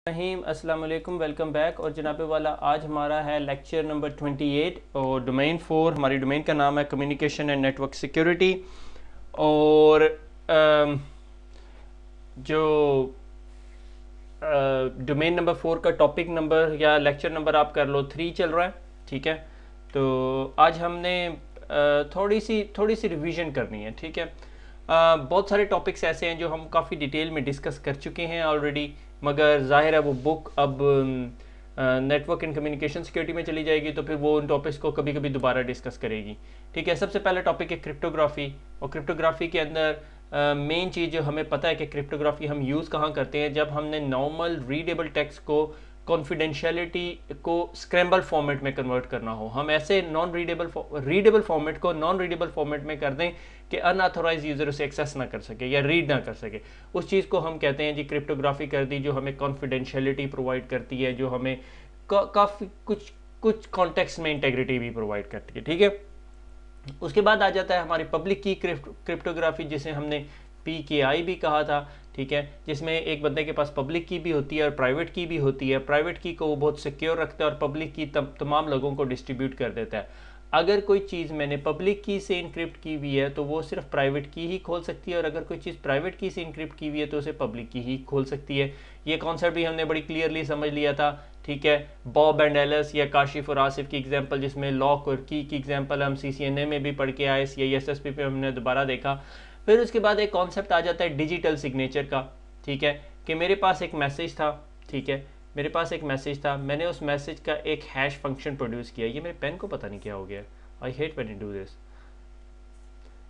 रहीम अस्सलाम वालेकुम, welcome back. और जनाब वाला आज हमारा है लेक्चर नंबर 28 और डोमेन 4। हमारी डोमेन का नाम है कम्युनिकेशन एंड नेटवर्क सिक्योरिटी। और जो डोमेन नंबर 4 का टॉपिक नंबर या लेक्चर नंबर आप कर लो 3 चल रहा है, ठीक है। तो आज हमने थोड़ी सी रिवीजन करनी है, ठीक है। बहुत सारे टॉपिक्स ऐसे हैं जो हम काफ़ी डिटेल में डिस्कस कर चुके हैं ऑलरेडी, मगर ज़ाहिर है वो बुक अब नेटवर्क एंड कम्युनिकेशन सिक्योरिटी में चली जाएगी, तो फिर वो उन टॉपिक्स को कभी कभी दोबारा डिस्कस करेगी, ठीक है। सबसे पहला टॉपिक है क्रिप्टोग्राफी। और क्रिप्टोग्राफी के अंदर मेन चीज़ जो हमें पता है कि क्रिप्टोग्राफी हम यूज़ कहाँ करते हैं, जब हमने नॉर्मल रीडेबल टेक्स्ट को कॉन्फिडेंशियलिटी को स्क्रैम्बल फॉर्मेट में कन्वर्ट करना हो, हम ऐसे नॉन रीडेबल फॉर्मेट को नॉन रीडेबल फॉर्मेट में कर दें कि अनऑथोराइज यूज़र उसे एक्सेस ना कर सके या रीड ना कर सके, उस चीज़ को हम कहते हैं जी क्रिप्टोग्राफी कर दी, जो हमें कॉन्फिडेंशियलिटी प्रोवाइड करती है, जो हमें काफ़ी कुछ कॉन्टेक्स्ट में इंटेग्रिटी भी प्रोवाइड करती है, ठीक है। उसके बाद आ जाता है हमारी पब्लिक की क्रिप्टोग्राफी, जिसे हमने PKI भी कहा था, ठीक है, जिसमें एक बंदे के पास पब्लिक की भी होती है और प्राइवेट की भी होती है। प्राइवेट की को वो बहुत सिक्योर रखता है और पब्लिक की तमाम लोगों को डिस्ट्रीब्यूट कर देता है। अगर कोई चीज़ मैंने पब्लिक की से इनक्रिप्ट की हुई है तो वो सिर्फ प्राइवेट की ही खोल सकती है, और अगर कोई चीज़ प्राइवेट की से इनक्रिप्ट की हुई है तो उसे पब्लिक की ही खोल सकती है। ये कॉन्सेप्ट भी हमने बड़ी क्लियरली समझ लिया था, ठीक है। बॉब एंड एलिस या काशिफ और आसिफ की एग्जांपल, जिसमें लॉक और की एग्जांपल हम CCNA में भी पढ़ के आए, CISSP पे हमने दोबारा देखा। फिर उसके बाद एक कॉन्सेप्ट आ जाता है डिजिटल सिग्नेचर का, ठीक है, कि मेरे पास एक मैसेज था, ठीक है, मेरे पास एक मैसेज था, मैंने उस मैसेज का एक हैश फंक्शन प्रोड्यूस किया। ये मेरे पेन को पता नहीं क्या हो गया, I hate when you do this.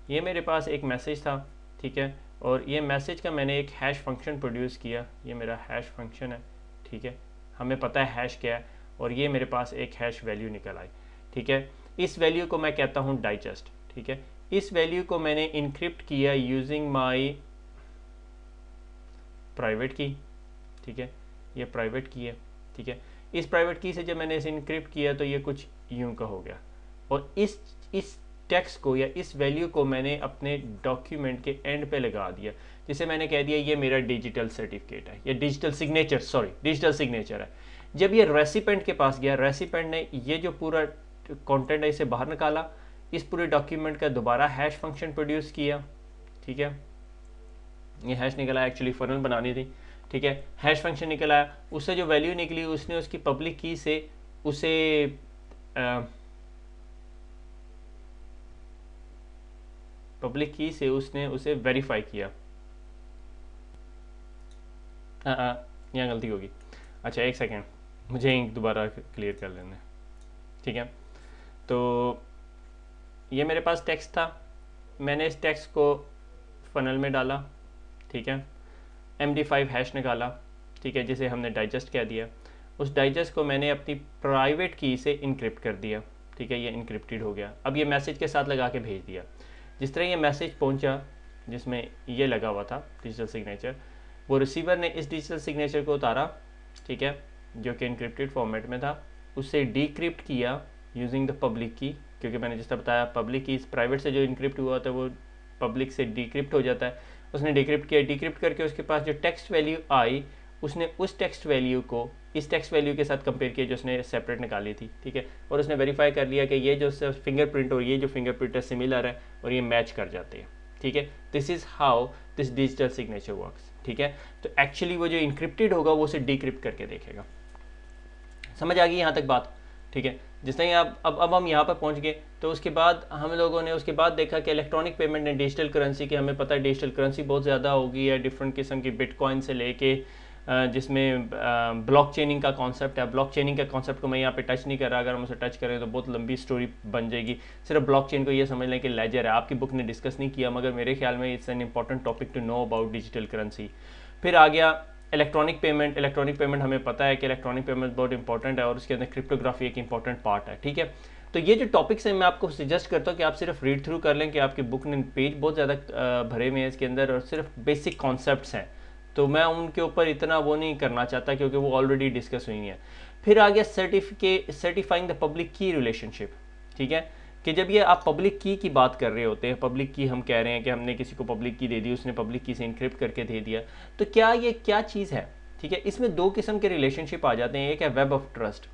ये मेरे पास एक मैसेज था, ठीक है, और ये मैसेज का मैंने एक हैश फंक्शन प्रोड्यूस किया। ये मेरा हैश फंक्शन है, ठीक है, हमें पता है हैश क्या है, और ये मेरे पास एक हैश वैल्यू निकल आई, ठीक है। इस वैल्यू को मैं कहता हूँ डाइजेस्ट, ठीक है। इस वैल्यू को मैंने इनक्रिप्ट किया यूजिंग माई प्राइवेट की, ठीक है, ये प्राइवेट की है, ठीक है। इस प्राइवेट की से जब मैंने इसे इनक्रिप्ट किया तो ये कुछ यूं का हो गया, और इस टेक्स्ट को या इस वैल्यू को मैंने अपने डॉक्यूमेंट के एंड पे लगा दिया, जिसे मैंने कह दिया ये मेरा डिजिटल सर्टिफिकेट है, ये डिजिटल सिग्नेचर है। जब ये रेसिपेंट के पास गया, रेसिपेंट ने ये जो पूरा कंटेंट है इसे बाहर निकाला, इस पूरे डॉक्यूमेंट का दोबारा हैश फंक्शन प्रोड्यूस किया, ठीक है। ये हैश निकला, एक्चुअली फनल बनानी थी, ठीक है। हैश फंक्शन निकल आया, उससे जो वैल्यू निकली उसने उसकी पब्लिक की से उसे उसने उसे वेरीफाई किया। यहाँ गलती होगी, अच्छा एक सेकेंड, मुझे दोबारा क्लियर कर लेना, ठीक है। तो ये मेरे पास टेक्स्ट था, मैंने इस टेक्स्ट को फनल में डाला, ठीक है, MD5 हैश निकाला, ठीक है, जिसे हमने डाइजेस्ट कह दिया। उस डाइजेस्ट को मैंने अपनी प्राइवेट की से इनक्रिप्ट कर दिया, ठीक है, ये इनक्रिप्टेड हो गया। अब ये मैसेज के साथ लगा के भेज दिया। जिस तरह ये मैसेज पहुंचा जिसमें ये लगा हुआ था डिजिटल सिग्नेचर, वो रिसीवर ने इस डिजिटल सिग्नेचर को उतारा, ठीक है, जो कि इनक्रिप्टेड फॉर्मेट में था, उससे डिक्रिप्ट किया यूजिंग द पब्लिक की, क्योंकि मैंने जिस तरह बताया पब्लिक की प्राइवेट से जो इनक्रिप्ट हुआ था वो पब्लिक से डिक्रिप्ट हो जाता है। उसने डिक्रिप्ट किया, डिक्रिप्ट करके उसके पास जो टेक्स्ट वैल्यू आई, उसने उस टेक्स्ट वैल्यू को इस टेक्स्ट वैल्यू के साथ कंपेयर किया जो उसने सेपरेट निकाली थी, ठीक है, और उसने वेरीफाई कर लिया कि ये जो फिंगरप्रिंट और ये जो फिंगरप्रिंट है सिमिलर है और ये मैच कर जाते हैं, ठीक है। This is how this digital signature works, ठीक है। तो एक्चुअली वो जो इनक्रिप्टेड होगा वो उसे डिक्रिप्ट करके देखेगा। समझ आ गई यहाँ तक बात, ठीक है। जिस तरह आप अब हम यहाँ पर पहुँच गए, तो उसके बाद हम लोगों ने उसके बाद देखा कि electronic payment and digital currency की, हमें पता है डिजिटल करेंसी बहुत ज़्यादा होगी है, डिफरेंट किस्म की बिटकॉइन से लेके जिसमें ब्लॉक चेनिंग का कॉन्सेप्ट है। ब्लॉक चेनिंग का कॉन्सेप्ट को मैं यहाँ पे टच नहीं कर रहा, अगर हम उसे टच करें तो बहुत लंबी स्टोरी बन जाएगी। सिर्फ ब्लॉक चेन को ये समझ लें कि लेजर है, आपकी बुक ने डिस्कस नहीं किया, मगर मेरे ख्याल में it's an important topic to know about digital currency. फिर आ गया इलेक्ट्रॉनिक पेमेंट हमें पता है कि इलेक्ट्रॉनिक पेमेंट बहुत इंपॉर्टेंट है और उसके अंदर क्रिप्टोग्राफी एक इंपॉर्टेंट पार्ट है, ठीक है। तो ये जो टॉपिक्स हैं मैं आपको सजेस्ट करता हूँ कि आप सिर्फ रीड थ्रू कर लें, कि आपकी बुक ने पेज बहुत ज़्यादा भरे हुए हैं इसके अंदर और सिर्फ बेसिक कॉन्सेप्ट्स हैं, तो मैं उनके ऊपर इतना वो नहीं करना चाहता क्योंकि वो ऑलरेडी डिस्कस हुई हैं। फिर आ गया सर्टिफाइंग द पब्लिक की रिलेशनशिप, ठीक है, कि जब ये आप पब्लिक की बात कर रहे होते हैं, पब्लिक की हम कह रहे हैं कि हमने किसी को पब्लिक की दे दी, उसने पब्लिक की से इनक्रिप्ट करके दे दिया, तो क्या ये क्या चीज़ है, ठीक है। इसमें दो किस्म के रिलेशनशिप आ जाते हैं। एक है वेब ऑफ ट्रस्ट,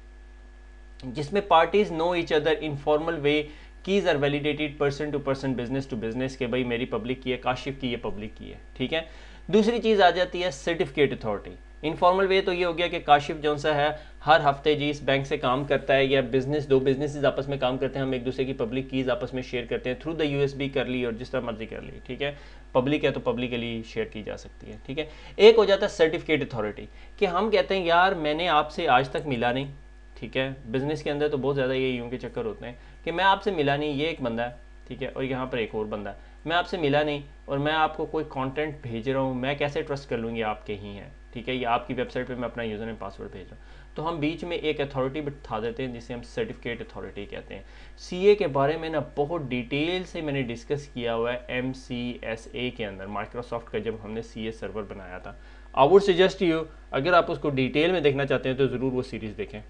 जिसमें parties know each other informal way, keys are validated person to person, business to business, के भाई मेरी पब्लिक की है, काशिफ की है, पब्लिक की है, ठीक है। दूसरी चीज़ आ जाती है सर्टिफिकेट अथॉरिटी। इनफॉर्मल वे तो ये हो गया कि काशिफ जो सा है हर हफ्ते जी इस बैंक से काम करता है, या बिजनेस, दो बिजनेसेस आपस में काम करते हैं, हम एक दूसरे की पब्लिक कीज आपस में शेयर करते हैं थ्रू द यूएसबी कर ली और जिस तरह मर्जी कर ली, ठीक है। पब्लिक है तो पब्लिकली शेयर की जा सकती है, ठीक है। एक हो जाता है सर्टिफिकेट अथॉरिटी, कि हम कहते हैं यार मैंने आपसे आज तक मिला नहीं, ठीक है। बिजनेस के अंदर तो बहुत ज़्यादा ये यूं के चक्कर होते हैं कि मैं आपसे मिला नहीं, ये एक बंदा है, ठीक है, और यहाँ पर एक और बंदा है, मैं आपसे मिला नहीं और मैं आपको कोई कंटेंट भेज रहा हूँ, मैं कैसे ट्रस्ट कर लूँगी आपके ही हैं, ठीक है, या आपकी वेबसाइट पे मैं अपना यूज़र नेम पासवर्ड भेज रहा हूँ। तो हम बीच में एक अथॉरिटी बिठा देते हैं जिसे हम सर्टिफिकेट अथॉरिटी कहते हैं। सीए के बारे में ना बहुत डिटेल से मैंने डिस्कस किया हुआ है MCSA के अंदर, माइक्रोसॉफ्ट का जब हमने सीए सर्वर बनाया था। आई वुड सजेस्ट यू, अगर आप उसको डिटेल में देखना चाहते हैं तो ज़रूर वो सीरीज़ देखें।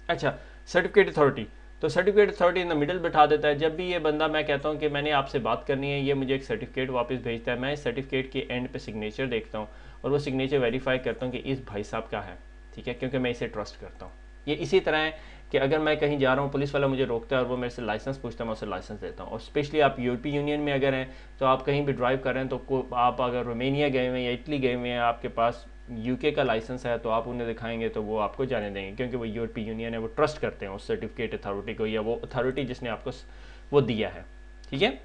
अच्छा, सर्टिफिकेट अथॉरिटी, तो certificate authority in the middle बैठा देता है। जब भी ये बंदा, मैं कहता हूँ कि मैंने आपसे बात करनी है, ये मुझे एक सर्टिफिकेट वापस भेजता है, मैं इस सर्टिफिकेट के एंड पे सिग्नेचर देखता हूँ और वो सिग्नेचर वेरीफाई करता हूँ कि इस भाई साहब का है, ठीक है, क्योंकि मैं इसे ट्रस्ट करता हूँ। ये इसी तरह है कि अगर मैं कहीं जा रहा हूँ, पुलिस वाला मुझे रोकता है और वो मेरे से लाइसेंस पूछता है, मैं उसे लाइसेंस देता हूँ। और स्पेशली आप यूरोपीय यूनियन में अगर हैं, तो आप कहीं भी ड्राइव कर रहे हैं, तो आप अगर रोमेनिया गए हुए हैं या इटली गए हुए हैं, आपके पास यूके का लाइसेंस है, तो आप उन्हें दिखाएंगे तो वो आपको जाने देंगे, क्योंकि वो यूरोपीय यूनियन है, वो ट्रस्ट करते हैं उस सर्टिफिकेट अथॉरिटी को, या वो अथॉरिटी जिसने आपको वो दिया है, ठीक है।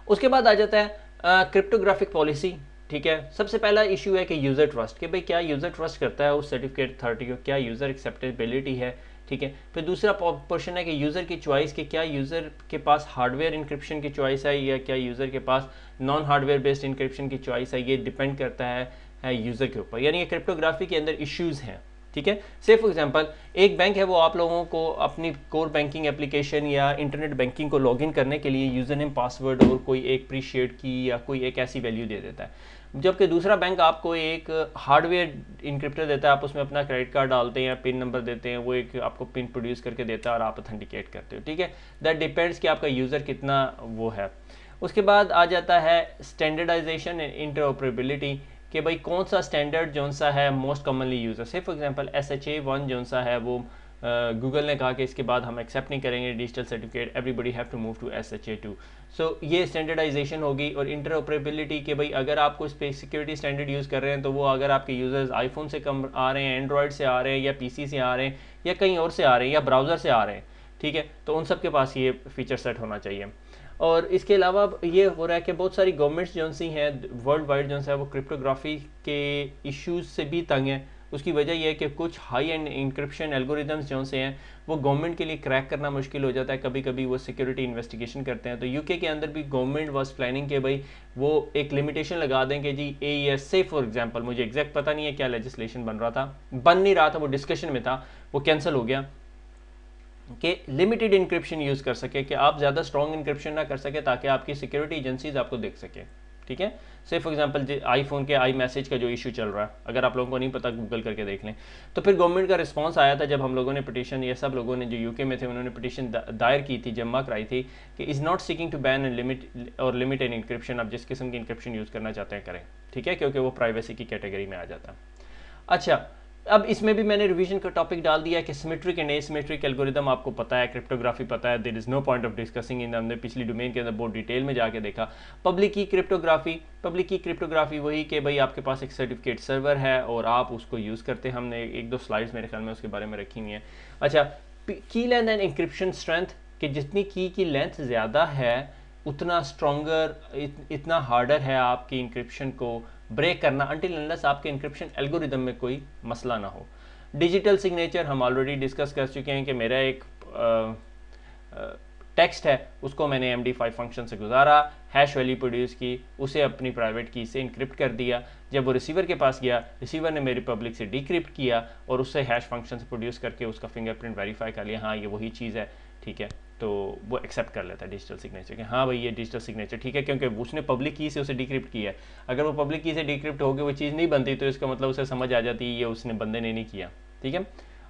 उसके बाद आ जाता है क्रिप्टोग्राफिक पॉलिसी, ठीक है। सबसे पहला इशू है कि यूज़र ट्रस्ट, कि भाई क्या यूज़र ट्रस्ट करता है उस सर्टिफिकेट अथॉरिटी को, क्या यूज़र एक्सेप्टेबिलिटी है, ठीक है। फिर दूसरा पोर्शन है कि यूज़र की चॉइस, कि क्या यूज़र के पास हार्डवेयर इंक्रिप्शन की चॉइस है या क्या यूज़र के पास नॉन हार्डवेयर बेस्ड इंक्रिप्शन की चॉइस है। ये डिपेंड करता है यूज़र के ऊपर, यानी कि क्रिप्टोग्राफी के अंदर इश्यूज़ हैं, ठीक है। से फॉर एग्जांपल एक बैंक है, वो आप लोगों को अपनी कोर बैंकिंग एप्लीकेशन या इंटरनेट बैंकिंग को लॉगिन करने के लिए यूज़र नेम, पासवर्ड और कोई एक प्रीशिएट की या कोई एक ऐसी वैल्यू दे देता है, जबकि दूसरा बैंक आपको एक हार्डवेयर इंक्रिप्टर देता है, आप उसमें अपना क्रेडिट कार्ड डालते हैं, पिन नंबर देते हैं, वो एक आपको पिन प्रोड्यूस करके देता है और आप ऑथेंटिकेट करते हो, ठीक है। दैट डिपेंड्स कि आपका यूज़र कितना वो है। उसके बाद आ जाता है स्टैंडर्डाइजेशन एंड इंटरऑपरेबिलिटी, कि भाई कौन सा स्टैंडर्ड जो सा है मोस्ट कॉमनली यूज़र से, फॉर एग्जांपल SHA-1 जो सा है वो गूगल ने कहा कि इसके बाद हम एक्सेप्ट नहीं करेंगे digital certificate, everybody have to move to SHA-2। So ये स्टैंडर्डाइजेशन होगी। और इंटरऑपरेबिलिटी, कि भाई अगर आप कोई सिक्योरिटी स्टैंडर्ड यूज़ कर रहे हैं, तो वो अगर आपके यूज़र्स आईफोन से कम आ रहे हैं, एंड्रॉयड से आ रहे हैं, या PC से आ रहे हैं, या कहीं और से आ रहे हैं, या ब्राउज़र से आ रहे हैं, ठीक है, तो उन सब के पास ये फीचर सेट होना चाहिए। और इसके अलावा ये हो रहा है कि बहुत सारी गवर्नमेंट्स जो सी हैं वर्ल्ड वाइड जो है वो क्रिप्टोग्राफी के इश्यूज से भी तंग हैं। उसकी वजह यह है कि कुछ हाई एंड इंक्रिप्शन एल्गोरिदम्स जो से हैं वो गवर्नमेंट के लिए क्रैक करना मुश्किल हो जाता है, कभी कभी वो सिक्योरिटी इन्वेस्टिगेशन करते हैं। तो यूके के अंदर भी गवर्नमेंट वाज प्लानिंग के भाई वो एक लिमिटेशन लगा दें कि जी AES से फॉर एग्जांपल, मुझे एग्जैक्ट पता नहीं है क्या लेजिस्लेशन बन रहा था, बन नहीं रहा था, वो डिस्कशन में था, वो कैंसिल हो गया, कि लिमिटेड इंक्रिप्शन यूज़ कर सके, कि आप ज़्यादा स्ट्रॉन्ग इंक्रिप्शन ना कर सके ताकि आपकी सिक्योरिटी एजेंसीज आपको देख सके, ठीक है। से फॉर एग्जांपल आईफोन के iMessage का जो इशू चल रहा है, अगर आप लोगों को नहीं पता गूगल करके देख लें। तो फिर गवर्नमेंट का रिस्पांस आया था जब हम लोगों ने पिटीशन, ये सब लोगों ने जो यूके में थे उन्होंने पिटीशन दायर की थी, जमा कराई थी कि is not seeking to ban and limit और लिमिट एन इंक्रिप्शन, आप जिस किस्म की इंक्रिप्शन यूज़ करना चाहते हैं करें, ठीक है, क्योंकि वो प्राइवेसी की कैटेगरी में आ जाता है। अच्छा, अब इसमें भी मैंने रिवीजन का टॉपिक डाल दिया कि सिमेट्रिक एंड एसिमेट्रिक एल्गोरिदम आपको पता है, क्रिप्टोग्राफी पता है, there is no point of discussing in, हमने पिछली डोमेन के अंदर बहुत डिटेल में जाके देखा। पब्लिक की क्रिप्टोग्राफी वही कि भाई आपके पास एक सर्टिफिकेट सर्वर है और आप उसको यूज़ करते हैं, हमने एक दो स्लाइड्स मेरे ख्याल में उसके बारे में रखी हुई हैं। अच्छा, की लेंथ एंड इंक्रिप्शन स्ट्रेंथ, कि जितनी की लेंथ ज़्यादा है उतना स्ट्रॉन्गर, इतना हार्डर है आपकी इंक्रिप्शन को ब्रेक करना, अनटिल अनलेस आपके इंक्रिप्शन एल्गोरिदम में कोई मसला ना हो। डिजिटल सिग्नेचर हम ऑलरेडी डिस्कस कर चुके हैं कि मेरा एक टेक्स्ट है, उसको मैंने MD5 फंक्शन से गुजारा, हैश वैल्यू प्रोड्यूस की, उसे अपनी प्राइवेट की से इनक्रिप्ट कर दिया, जब वो रिसीवर के पास गया, रिसीवर ने मेरी पब्लिक से डिक्रिप्ट किया और उससे हैश फंक्शन से प्रोड्यूस करके उसका फिंगरप्रिंट वेरीफाई कर लिया, हाँ ये वही चीज़ है, ठीक है, तो वो एक्सेप्ट कर लेता है डिजिटल सिग्नेचर कि हाँ भाई ये डिजिटल सिग्नेचर ठीक है, क्योंकि उसने पब्लिक की से उसे डिक्रिप्ट किया है। अगर वो पब्लिक की से डिक्रिप्ट होकर वो चीज़ नहीं बनती तो इसका मतलब उसे समझ आ जाती है ये उसने बंदे ने नहीं किया, ठीक है।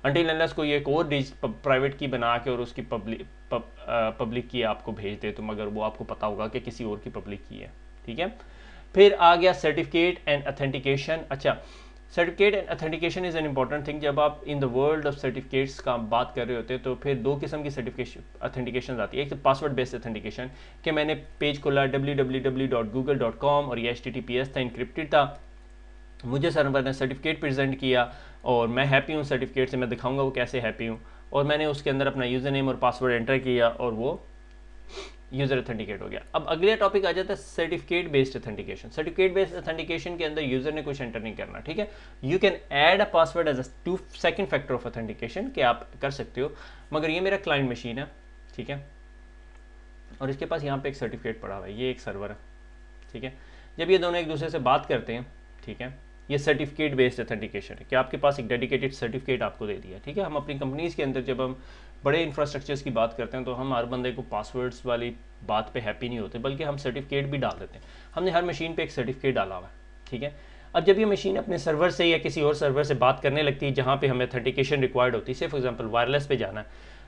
अनटिल अनलेस कोई एक और प्राइवेट की बना के और उसकी पब्लिक की आपको भेज दे, तो मगर वो आपको पता होगा कि किसी और की पब्लिक की है, ठीक है। फिर आ गया सर्टिफिकेट एंड ऑथेंटिकेशन। अच्छा, certificate and authentication is an important thing. जब आप in the world of certificates का बात कर रहे होते हैं तो फिर दो किस्म की सर्टिफिकेशन ऑथेंटिकेशन आती है। एक तो पासवर्ड बेस्ड ऑथेंटिकेशन कि मैंने पेज खोला www.google.com और ये HTTPS था, इनक्रिप्टेड था, मुझे सर्वर ने सर्टिफिकेट प्रेजेंट किया और मैं हैप्पी हूँ सर्टिफिकेट से, मैं दिखाऊंगा वो कैसे हैप्पी हूँ, और मैंने उसके अंदर अपना यूज़र नेम और पासवर्ड एंटर किया और वो यूज़र ऑथेंटिकेट हो गया। अब अगला टॉपिक आ जाता है certificate based authentication. Certificate based authentication के अंदर यूज़र ने कुछ एंटर नहीं करना, ठीक है। You can add a password as a second factor of authentication कि आप कर सकते हो, मगर ये मेरा क्लाइंट मशीन है, ठीक है, और इसके पास यहाँ पे एक सर्टिफिकेट पड़ा हुआ है, ये एक सर्वर है, ठीक है। जब ये दोनों एक दूसरे से बात करते हैं, ठीक है, ये सर्टिफिकेट बेस्ड ऑथेंटिकेशन है कि आपके पास एक डेडिकेटेड सर्टिफिकेट आपको दे दिया, ठीक है। हम अपनी कंपनीज़ के अंदर जब हम बड़े इंफ्रास्ट्रक्चर्स की बात करते हैं तो हम हर बंदे को पासवर्ड्स वाली बात पे हैप्पी नहीं होते, बल्कि हम सर्टिफिकेट भी डाल देते हैं। हमने हर मशीन पे एक सर्टिफिकेट डाला हुआ है, ठीक है। अब जब ये मशीन अपने सर्वर से या किसी और सर्वर से बात करने लगती है जहाँ पे हमें ऑथेंटिकेशन रिक्वायर्ड होती है, से फॉर एग्जांपल वायरलेस पे जाना है,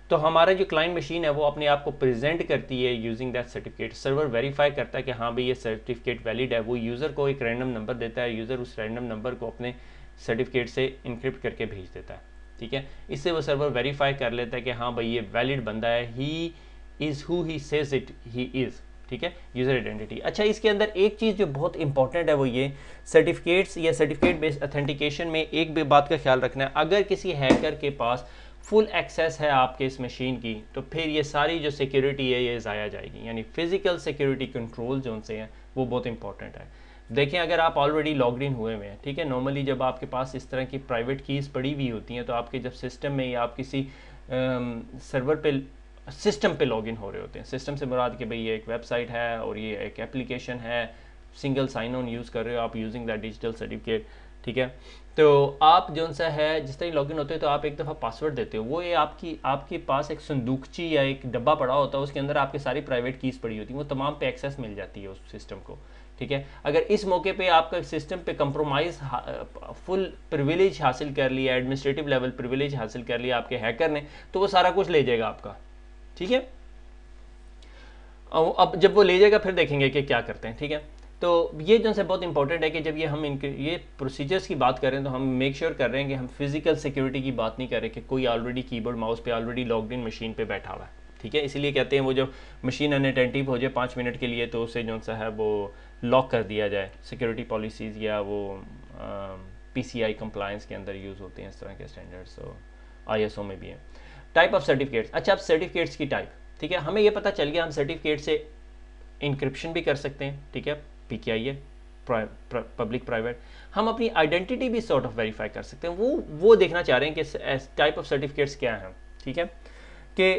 तो हमारा जो क्लाइंट मशीन है वो अपने आप को प्रेजेंट करती है using that certificate. Server verify करता है कि हाँ भाई ये सर्टिफिकेट वैलिड है, वो यूज़र को एक रैंडम नंबर देता है, यूज़र उस रैंडम नंबर को अपने सर्टिफिकेट से इनक्रिप्ट करके भेज देता है, ठीक है। इससे वो सर्वर वेरीफाई कर लेता है कि हाँ भाई ये वैलिड बंदा है, he is who he says it he is, ठीक है, यूज़र आइडेंटिटी। अच्छा, इसके अंदर एक चीज़ जो बहुत इंपॉर्टेंट है वो ये सर्टिफिकेट्स या सर्टिफिकेट बेस्ड ऑथेंटिकेशन में एक भी बात का ख्याल रखना है, अगर किसी हैकर के पास फुल एक्सेस है आपके इस मशीन की तो फिर ये सारी जो सिक्योरिटी है ये ज़ाया जाएगी, यानी फिजिकल सिक्योरिटी कंट्रोल जो उनसे हैं वो बहुत इंपॉर्टेंट है। देखें, अगर आप ऑलरेडी लॉग्ड इन हुए हुए हैं, ठीक है, नॉर्मली जब आपके पास इस तरह की प्राइवेट कीज़ पड़ी हुई होती हैं तो आपके जब सिस्टम में या आप किसी सर्वर पे सिस्टम पे लॉगिन हो रहे होते हैं, सिस्टम से मुराद कि भाई ये एक वेबसाइट है और ये एक एप्लीकेशन है, सिंगल साइन ऑन यूज़ कर रहे हो आप यूजिंग दैट डिजिटल सर्टिफिकेट, ठीक है। तो आप जो सा है जिस तरह लॉगिन होते हैं तो आप एक दफ़ा पासवर्ड देते हो, वो ये आपके पास एक संदूकची या एक डब्बा पड़ा होता है, उसके अंदर आपके सारी प्राइवेट कीज़ पड़ी होती हैं, वो तमाम पे एक्सेस मिल जाती है उस सिस्टम को, ठीक है। अगर इस मौके पे आपका सिस्टम पे कंप्रोमाइज़ फुल प्रिविलेज हासिल कर लिया, एडमिनिस्ट्रेटिव लेवल प्रिविलेज हासिल कर लिया आपके हैकर ने, तो वो सारा कुछ ले जाएगा आपका, ठीक है। अब जब वो ले जाएगा फिर देखेंगे कि क्या करते हैं, ठीक है। तो ये जो है बहुत इंपॉर्टेंट है कि जब ये हम ये प्रोसीजर्स की बात करें तो हम मेक श्योर कर रहे हैं कि हम फिजिकल सिक्योरिटी की बात नहीं कर रहे कि कोई ऑलरेडी कीबोर्ड माउस पे ऑलरेडी लॉग्ड इन मशीन पे बैठा हुआ है, ठीक है। इसीलिए कहते हैं वो जो मशीन अनअटेंटिव हो जाए 5 मिनट के लिए तो उसे जो सा है वो लॉक कर दिया जाए। सिक्योरिटी पॉलिसीज़ या वो PCI कंप्लायंस के अंदर यूज़ होते हैं इस तरह के स्टैंडर्ड्स, तो ISO में भी है। Type of certificates. अच्छा, अब सर्टिफिकेट्स की टाइप, ठीक है, हमें ये पता चल गया हम सर्टिफिकेट से इंक्रिप्शन भी कर सकते हैं, ठीक है, PKI पब्लिक प्राइवेट। हम अपनी आइडेंटिटी भी सॉर्ट ऑफ वेरीफाई कर सकते हैं, वो देखना चाह रहे हैं कि टाइप ऑफ सर्टिफिकेट्स क्या हैं, ठीक है, कि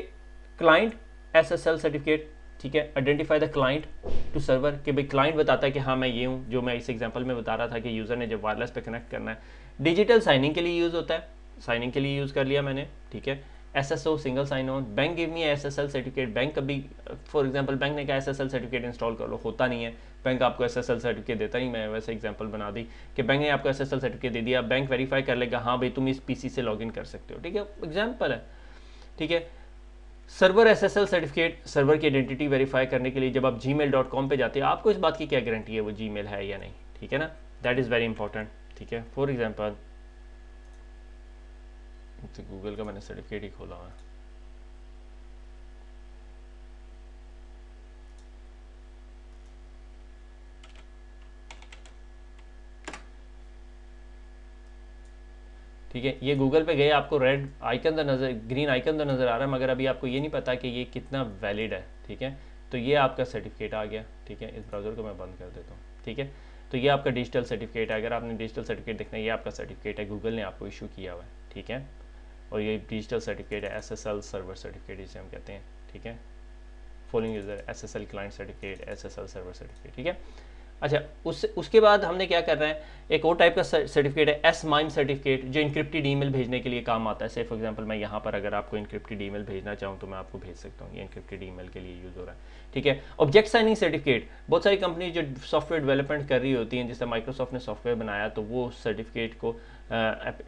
क्लाइंट SSL सर्टिफिकेट, ठीक है, identify the client to server, कि भाई क्लाइंट बताता है कि हाँ मैं ये हूँ, जो मैं इस एग्जांपल में बता रहा था कि यूज़र ने जब वायरलेस पे कनेक्ट करना है। डिजिटल साइनिंग के लिए यूज़ होता है, साइनिंग के लिए यूज़ कर लिया मैंने, ठीक है। SSO single sign on. Bank give me SSL certificate, bank कभी फॉर एग्जांपल बैंक ने कहा SSL सर्टिफिकेट इंस्टॉल कर लो, होता नहीं है, बैंक आपको SSL सर्टिफिकेट देता नहीं। मैं वैसे एग्जांपल बना दी कि बैंक ने आपको SSL सर्टिफिकेट दे दिया, बैंक वेरीफाई कर लेगा हाँ भाई तुम इस PC से लॉगिन कर सकते हो, ठीक है, एग्जाम्पल है, ठीक है। सर्वर SSL सर्टिफिकेट, सर्वर की आइडेंटिटी वेरीफाई करने के लिए जब आप gmail.com पे जाते हैं आपको इस बात की क्या गारंटी है वो Gmail है या नहीं, ठीक है ना, दैट इज़ वेरी इंपॉर्टेंट, ठीक है। फॉर एग्जाम्पल तो गूगल का मैंने सर्टिफिकेट ही खोला हुआ है, ठीक है। ये गूगल पे गए, आपको रेड आइकन तो नज़र, ग्रीन आइकन तो नज़र आ रहा है, मगर अभी आपको ये नहीं पता कि ये कितना वैलिड है, ठीक है। तो ये आपका सर्टिफिकेट आ गया, ठीक है। इस ब्राउज़र को मैं बंद कर देता हूँ, ठीक है। तो ये आपका डिजिटल सर्टिफिकेट है, अगर आपने डिजिटल सर्टिफिकेट देखना है ये आपका सर्टिफिकेट है, गूगल ने आपको इशू किया हुआ है, ठीक है। और ये डिजिटल सर्टिफिकेट है, SSL सर्वर सर्टिफिकेट जिसे हम कहते हैं, ठीक है। Following user SSL client certificate, SSL server certificate, ठीक है। अच्छा, उसके बाद हमने क्या करना है, एक और टाइप का सर्टिफिकेट है S-MIME सर्टिफिकेट, जो इंक्रिप्टेड ईमेल भेजने के लिए काम आता है। से फॉर एग्जांपल मैं यहाँ पर अगर आपको इंक्रिप्टेड ईमेल भेजना चाहूँ तो मैं आपको भेज सकता हूँ, ये इंक्रिप्टेड ईमेल के लिए यूज़ हो रहा है, ठीक है। ऑब्जेक्ट साइनिंग सर्टिफिकेट, बहुत सारी कंपनी जो सॉफ्टवेयर डेवलपमेंट कर रही होती हैं, जैसे माइक्रोसॉफ्ट ने सॉफ्टवेयर बनाया तो वो सर्टिफिकेट को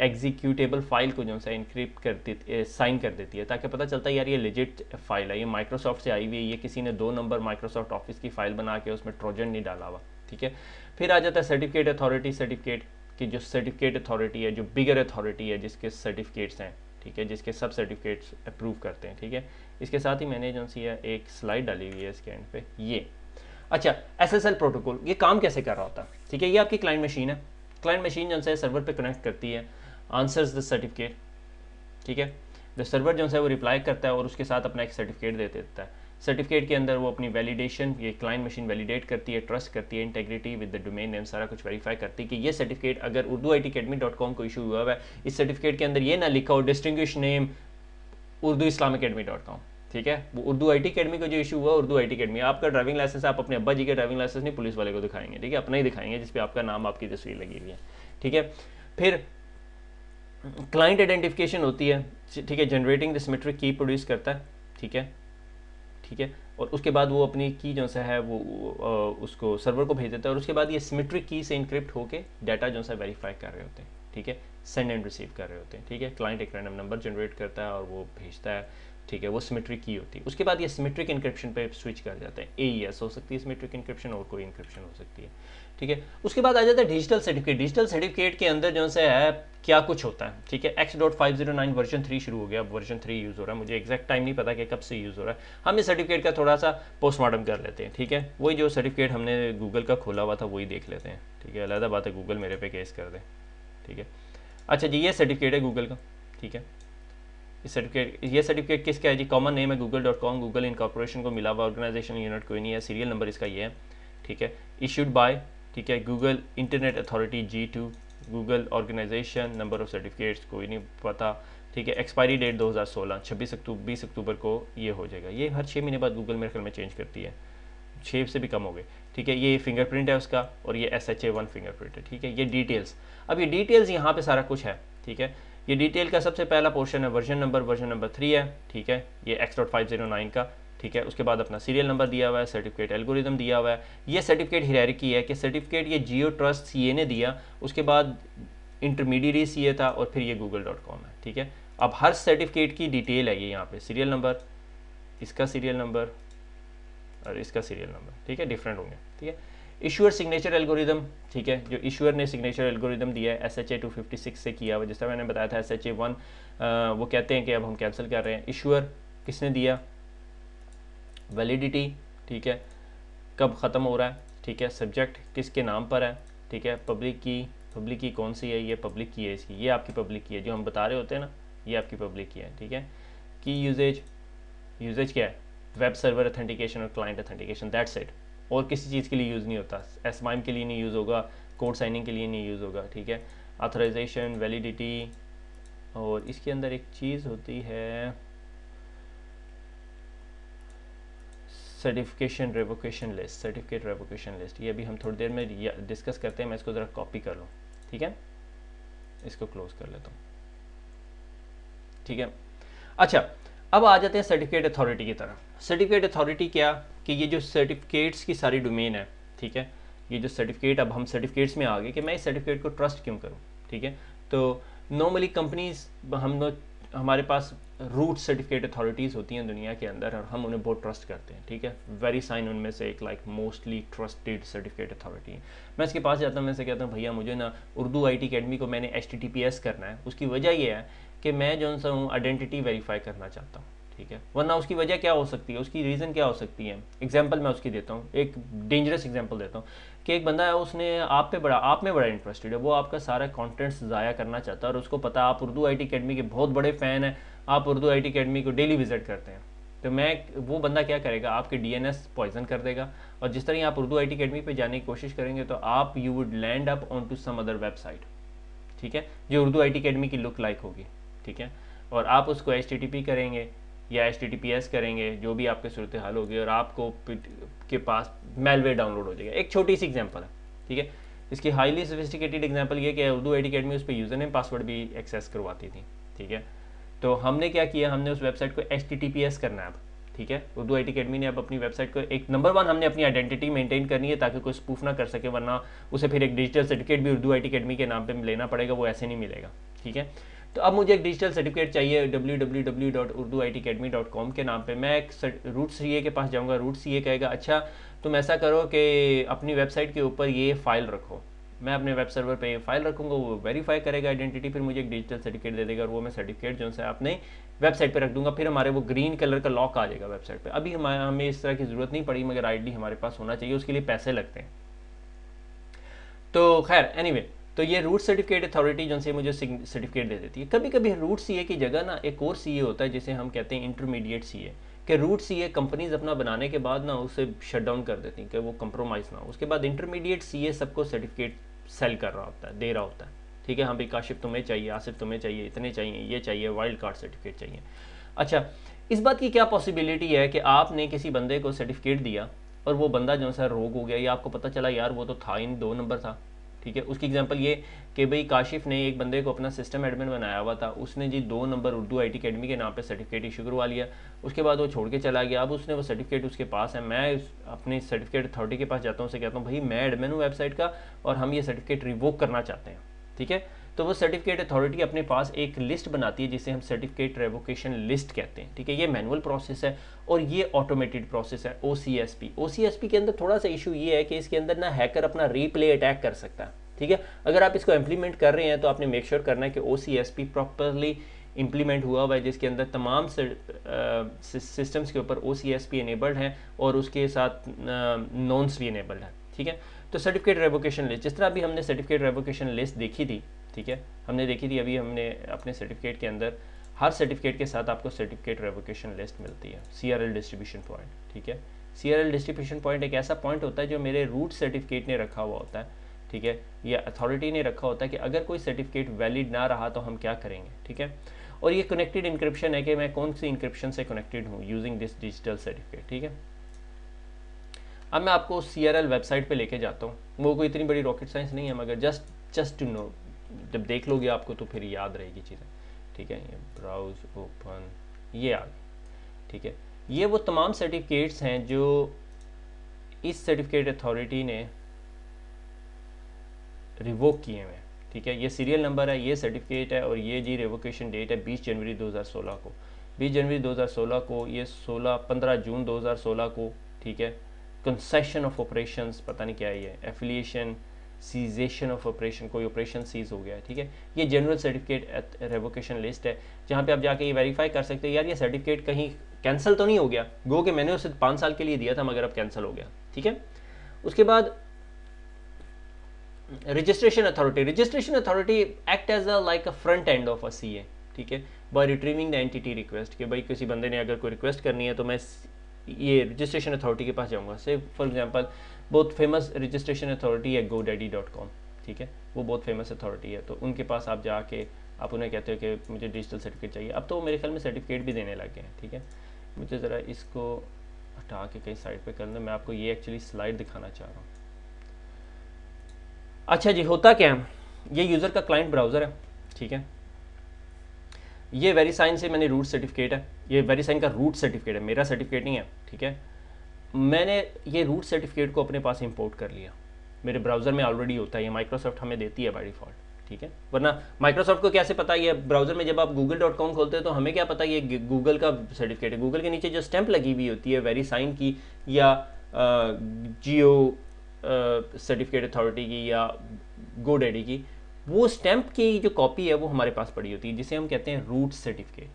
एग्जीक्यूटेबल फाइल को जो है इंक्रिप्ट कर देती, साइन कर देती है, ताकि पता चलता है यार ये लेजिट फाइल है, ये माइक्रोसॉफ्ट से आई हुई है, ये किसी ने 2 नंबर माइक्रोसॉफ्ट ऑफिस की फ़ाइल बना के उसमें ट्रोजन नहीं डाला हुआ, ठीक है। फिर आ जाता है सर्टिफिकेट अथॉरिटी। सर्टिफिकेट की जो सर्टिफिकेट अथॉरिटी है, जो बिगर अथॉरिटी है, जिसके सर्टिफिकेट्स हैं, ठीक है, जिसके सब सर्टिफिकेट्स अप्रूव करते हैं, ठीक है। इसके साथ ही मैंने जो सी है एक स्लाइड डाली हुई है इसके एंड पे ये। अच्छा, SSL प्रोटोकॉल ये काम कैसे कर रहा होता है, ठीक है। ये आपकी क्लाइंट मशीन है, क्लाइंट मशीन जो है सर्वर पे कनेक्ट करती है, आंसर्स द सर्टिफिकेट, ठीक है। द सर्वर जो है वो रिप्लाई करता है और उसके साथ अपना एक सर्टिफिकेट दे देता है। सर्टिफिकेट के अंदर वो अपनी वैलिडेशन, ये क्लाइंट मशीन वैलिडेट करती है, ट्रस्ट करती है, integrity with the domain name सारा कुछ वेरीफाई करती है कि ये सर्टिफिकेट अगर urduitacademy.com को इशू हुआ है, इस सर्टिफिकेट के अंदर ये ना लिखा हो डिस्टिंग्विश नेम urduislamacademy.com, ठीक है। वो उर्दू IT अकेडमी को जो इशू हुआ, उर्दू IT अकेडमी, आपका ड्राइविंग लाइसेंस आप अपने अब्बा जी के ड्राइविंग लाइसेंस नहीं पुलिस वाले को दिखाएंगे, ठीक है, अपना ही दिखाएंगे जिसपे आपका नाम, आपकी तस्वीर लगी हुई है, ठीक है। फिर क्लाइंट आइडेंटिफिकेशन होती है, ठीक है, जनरेटिंग द सिमेट्रिक की प्रोड्यूस करता है, ठीक है, ठीक है। और उसके बाद वो अपनी की जो सा है वो उसको सर्वर को भेज देता है और उसके बाद ये सिमेट्रिक की से इनक्रिप्ट होके डाटा जो सा वेरीफाई कर रहे होते हैं, ठीक है, सेंड एंड रिसीव कर रहे होते हैं, ठीक है। क्लाइंट एक रैंडम नंबर जनरेट करता है और वो भेजता है, ठीक है, वो सिमेट्रिक की होती है। उसके बाद ये सिमेट्रिक इंक्रिप्शन पे स्विच कर जाते हैं, AES हो सकती है सिमेट्रिक इंक्रिप्शन और कोई इंक्रिप्शन हो सकती है, ठीक है। उसके बाद आ जाता है डिजिटल सर्टिफिकेट। डिजिटल सर्टिफिकेट के अंदर जो है क्या कुछ होता है, ठीक है। X.509 वर्जन 3 शुरू हो गया, वर्जन 3 यूज़ हो रहा है, मुझे एग्जैक्ट टाइम नहीं पता कि कब से यूज़ हो रहा है। हम इस सर्टिफिकेट का थोड़ा सा पोस्टमार्टम कर लेते हैं, ठीक है। वही जो सर्टिफिकेट हमने गूगल का खोला हुआ था वही देख लेते हैं, ठीक है। अलग बात है गूगल मेरे पे केस कर दे, ठीक है। अच्छा जी, ये सर्टिफिकेट है गूगल का, ठीक है। ये सर्टिफिकेट किसका है जी, कॉमन नेम है google.com, गूगल इनकॉर्पोरेशन को मिला हुआ, ऑर्गेनाइजेशन यूनिट कोई नहीं है, सीरियल नंबर इसका ये है, ठीक है। इशूड बाय, ठीक है, Google internet authority G2, Google organisation, number of certificates कोई नहीं पता, ठीक है। एक्सपायरी डेट 2016, 20 अक्टूबर को ये हो जाएगा। ये हर 6 महीने बाद गूगल मेरे ख्याल में चेंज करती है, 6 से भी कम हो गए, ठीक है। ये फिंगरप्रिंट है उसका और ये SHA-1 फिंगरप्रिंट है, ठीक है। ये डिटेल्स, अब ये डिटेल्स यहाँ पे सारा कुछ है, ठीक है। ये डिटेल का सबसे पहला पोर्शन है वर्जन नंबर 3 है, ठीक है, ये X.509 का, ठीक है। उसके बाद अपना सीरियल नंबर दिया हुआ है, सर्टिफिकेट एल्गोरिदम दिया हुआ है। ये सर्टिफिकेट हायरार्की है कि सर्टिफिकेट ये जियो ट्रस्ट CA ने दिया, उसके बाद इंटरमीडिएट CA था और फिर ये google.com है, ठीक है। अब हर सर्टिफिकेट की डिटेल है ये यहाँ पे, सीरियल नंबर, इसका सीरियल नंबर और इसका सीरियल नंबर, ठीक है, डिफरेंट होंगे, ठीक है। इशूअर सिग्नेचर एल्गोरिदम, ठीक है, जो इशूअर ने सिग्नेचर एल्गोरिदम दिया है SHA-256 से किया हुआ, जिस तरह मैंने बताया था SHA-1 वो कहते हैं कि अब हम कैंसिल कर रहे हैं। इशूअर किसने दिया, वैलिडिटी, ठीक है, कब ख़त्म हो रहा है, ठीक है, सब्जेक्ट किसके नाम पर है, ठीक है, पब्लिक की कौन सी है, ये पब्लिक की है इसकी, ये आपकी पब्लिक की है जो हम बता रहे होते हैं ना, ये आपकी पब्लिक की है, ठीक है। की यूजेज क्या है, वेब सर्वर अथेंटिकेशन और क्लाइंट अथेंटिकेशन, दैट्स इट। और किसी चीज़ के लिए यूज़ नहीं होता, SMIME के लिए नहीं यूज़ होगा, कोड साइनिंग के लिए नहीं यूज़ होगा, ठीक है। ऑथराइजेशन, वैलिडिटी, और इसके अंदर एक चीज़ होती है certification revocation list, certificate revocation list, ये अभी हम थोड़ी देर में डिस्कस करते हैं। मैं इसको ज़रा कॉपी कर लूँ, ठीक है, इसको क्लोज कर लेता हूँ, ठीक है। अच्छा, अब आ जाते हैं सर्टिफिकेट अथॉरिटी की तरफ। सर्टिफिकेट अथॉरिटी क्या, कि ये जो सर्टिफिकेट्स की सारी डोमेन है, ठीक है, ये जो सर्टिफिकेट, अब हम सर्टिफिकेट्स में आ गए कि मैं इस सर्टिफिकेट को ट्रस्ट क्यों करूँ, ठीक है। तो नॉर्मली कंपनीज, हमारे पास रूट सर्टिफिकेट अथॉरिटीज़ होती हैं दुनिया के अंदर और हम उन्हें बहुत ट्रस्ट करते हैं, ठीक है। वेरी साइन उनमें से एक like mostly trusted certificate authority. मैं इसके पास जाता हूँ, मैं से कहता हूँ भैया मुझे ना उर्दू IT अकेडमी को मैंने HTTPS करना है। उसकी वजह यह है कि मैं जो सा हूँ आइडेंटिटी वेरीफाई करना चाहता हूँ, ठीक है। वरना उसकी वजह क्या हो सकती है, उसकी रीज़न क्या हो सकती है, एग्जांपल मैं उसकी देता हूँ, एक डेंजरस एग्जांपल देता हूँ कि एक बंदा है, उसने आप में बड़ा इंटरेस्टेड है, वो आपका सारा कंटेंट्स ज़ाया करना चाहता है और उसको पता है आप उर्दू IT अकेडमी के बहुत बड़े फ़ैन हैं, आप उर्दू IT अकेडमी को डेली विजिट करते हैं। तो वो बंदा क्या करेगा, आपके DNS पॉइजन कर देगा और जिस तरह आप उर्दू IT अकेडमी पे जाने की कोशिश करेंगे तो आप you would land up on to some other website, ठीक है, जो उर्दू IT अकेडमी की लुक लाइक होगी, ठीक है। और आप उसको HTTP करेंगे या HTTPS करेंगे, जो भी आपके सूरत हाल होगी, और आपको के पास मेलवेयर डाउनलोड हो जाएगा। एक छोटी सी एग्जांपल है, ठीक है। इसकी हाईली सोफिस्टिकेटेड एग्जांपल ये कि उर्दू IT अकेडमी उस पर यूज़र नेम पासवर्ड भी एक्सेस करवाती थी, ठीक है। तो हमने क्या किया, हमने उस वेबसाइट को HTTPS करना है अब, ठीक है। उर्दू IT अकेडमी ने अब अपनी वेबसाइट को एक नंबर 1 हमने अपनी आइडेंटिटी मेंटेन करनी है ताकि कोई स्पूफ ना कर सके, वरना उसे फिर एक डिजिटल सर्टिफिकेट भी उर्दू IT अकेडमी के नाम पे लेना पड़ेगा, वो ऐसे नहीं मिलेगा, ठीक है। तो अब मुझे एक डिजिटल सर्टिफिकेट चाहिए www.urduitacademy.com के नाम पे। मैं एक रूट सीए के पास जाऊंगा, रूट सीए कहेगा अच्छा तुम ऐसा करो कि अपनी वेबसाइट के ऊपर ये फाइल रखो। मैं अपने वेब सर्वर पे ये फाइल रखूंगा, वो वेरीफाई करेगा आइडेंटिटी, फिर मुझे एक डिजिटल सर्टिफिकेट दे देगा और वो मैं सर्टिफिकेट जो है अपने वेबसाइट पे रख दूंगा। फिर हमारे वो ग्रीन कलर का लॉक आ जाएगा वेबसाइट पे। अभी हमें इस तरह की ज़रूरत नहीं पड़ी, मगर आईडी हमारे पास होना चाहिए, उसके लिए पैसे लगते हैं। तो खैर एनीवे, तो ये रूट सर्टिफिकेट अथॉरिटी जो से मुझे सर्टिफिकेट दे देती है। कभी कभी रूट सीए की जगह ना एक और सीए होता है जिसे हम कहते हैं इंटरमीडिएट सीए, कि रूट सीए कंपनीज अपना बनाने के बाद ना उसे शट डाउन कर देती हैं कि वो कंप्रोमाइज़ ना हो। उसके बाद इंटरमीडिएट सीए सबको सर्टिफिकेट सेल कर रहा होता है, दे रहा होता है। ठीक है, हाँ भाई काशिफ तुम्हें चाहिए, आसिफ तुम्हें चाहिए, इतने चाहिए, ये चाहिए, वाइल्ड कार्ड सर्टिफिकेट चाहिए। अच्छा, इस बात की क्या पॉसिबिलिटी है कि आपने किसी बंदे को सर्टिफिकेट दिया और वो बंदा जो सा रोग हो गया, या आपको पता चला यार वो तो था इन 2 नंबर था। ठीक है, उसकी एग्जांपल ये कि भाई काशिफ ने एक बंदे को अपना सिस्टम एडमिन बनाया हुआ था, उसने जी 2 नंबर उर्दू IT अकेडमी के नाम पे सर्टिफिकेट इशू करवा लिया। उसके बाद वो छोड़ के चला गया। अब उसने वो सर्टिफिकेट उसके पास है, मैं अपनी सर्टिफिकेट अथॉरिटी के पास जाता हूँ, उसे कहता हूँ भाई मैं एडमिन हूँ वेबसाइट का और हम ये सर्टिफिकेट रिवोक करना चाहते हैं। ठीक है, तो वो सर्टिफिकेट अथॉरिटी अपने पास एक लिस्ट बनाती है जिसे हम सर्टिफिकेट रेवोकेशन लिस्ट कहते हैं। ठीक है, ये मैनुअल प्रोसेस है और ये ऑटोमेटेड प्रोसेस है OCSP। OCSP के अंदर थोड़ा सा इशू ये है कि इसके अंदर ना हैकर अपना रीप्ले अटैक कर सकता है। ठीक है, अगर आप इसको इम्प्लीमेंट कर रहे हैं तो आपने मेक श्योर करना है कि OCSP प्रॉपरली इम्प्लीमेंट हुआ हुआ है, जिसके अंदर तमाम सिस्टम्स के ऊपर OCSP इनेबल्ड है और उसके साथ नॉन्स भी इनेबल्ड है। ठीक है, तो सर्टिफिकेट रेवोकेशन लिस्ट, जिस तरह अभी हमने सर्टिफिकेट रेवोकेशन लिस्ट देखी थी, ठीक है, हमने देखी थी, अभी हमने अपने सर्टिफिकेट के अंदर हर सर्टिफिकेट के साथ आपको सर्टिफिकेट रेवोकेशन लिस्ट मिलती है, CRL डिस्ट्रीब्यूशन पॉइंट। ठीक है, CRL डिस्ट्रीब्यूशन पॉइंट एक ऐसा पॉइंट होता है जो मेरे रूट सर्टिफिकेट ने रखा हुआ होता है। ठीक है, या अथॉरिटी ने रखा होता है कि अगर कोई सर्टिफिकेट वैलिड ना रहा तो हम क्या करेंगे। ठीक है, और ये कनेक्टेड इंक्रिप्शन है कि मैं कौन सी इंक्रिप्शन से कनेक्टेड हूँ यूजिंग दिस डिजिटल सर्टिफिकेट। ठीक है, अब मैं आपको CRL वेबसाइट पे लेके जाता हूँ। वो कोई इतनी बड़ी रॉकेट साइंस नहीं है, मगर जस्ट टू नो, जब देख लोगे आपको तो फिर याद रहेगी चीज़ें। ठीक है, ये ब्राउज ओपन, ये आ गई। ठीक है, ये वो तमाम सर्टिफिकेट्स हैं जो इस सर्टिफिकेट अथॉरिटी ने रिवोक किए हुए हैं। ठीक है, ये सीरियल नंबर है, ये सर्टिफिकेट है और ये जी रिवोकेशन डेट है 20 जनवरी 2016 को। 20 जनवरी 2016 को, ये 15 जून 2016 को। ठीक है, कंसेशन ऑफ ऑपरेशंस, पता नहीं क्या है ये, एफिलिएशन, सीजेशन ऑफ ऑपरेशन, कोई ऑपरेशन सीज हो गया है। ठीक है, ये जनरल सर्टिफिकेट रेवोकेशन लिस्ट है जहाँ पे आप जाके ये वेरीफाई कर सकते हैं यार ये सर्टिफिकेट कहीं कैंसिल तो नहीं हो गया, गो कि मैंने उसे 5 साल के लिए दिया था मगर अब कैंसिल हो गया। ठीक है, उसके बाद registration authority act as a like a front end of a CA। ठीक है, by retrieving the entity request, कि भाई किसी बंदे ने अगर कोई रिक्वेस्ट करनी है तो मैं ये रजिस्ट्रेशन अथॉरिटी के पास जाऊंगा। से फॉर एग्जांपल बहुत फेमस रजिस्ट्रेशन अथॉरिटी है godaddy.com। ठीक है, वो बहुत फेमस अथॉरिटी है, तो उनके पास आप जाके आप उन्हें कहते हो कि मुझे डिजिटल सर्टिफिकेट चाहिए। अब तो मेरे ख्याल में सर्टिफिकेट भी देने लग गए हैं। ठीक है, मुझे ज़रा इसको हटा के कहीं साइड पे करना, मैं आपको ये एक्चुअली स्लाइड दिखाना चाह रहा हूँ। अच्छा जी, होता क्या है, ये यूज़र का क्लाइंट ब्राउज़र है। ठीक है, ये वेरीसाइन से मैंने रूट सर्टिफिकेट है, ये वेरीसाइन का रूट सर्टिफिकेट है, मेरा सर्टिफिकेट नहीं है। ठीक है, मैंने ये रूट सर्टिफिकेट को अपने पास इंपोर्ट कर लिया, मेरे ब्राउज़र में ऑलरेडी होता है, ये माइक्रोसॉफ्ट हमें देती है बाय डिफ़ॉल्ट। ठीक है, वरना माइक्रोसॉफ्ट को कैसे पता ये ब्राउज़र में, जब आप google.com खोलते हो तो हमें क्या पता ये गूगल का सर्टिफिकेट है। गूगल के नीचे जो स्टैंप लगी हुई होती है वेरीसाइन की या जियो सर्टिफिकेट अथॉरिटी की या godaddy की, वो स्टैंप की जो कॉपी है वो हमारे पास पड़ी होती है, जिसे हम कहते हैं रूट सर्टिफिकेट।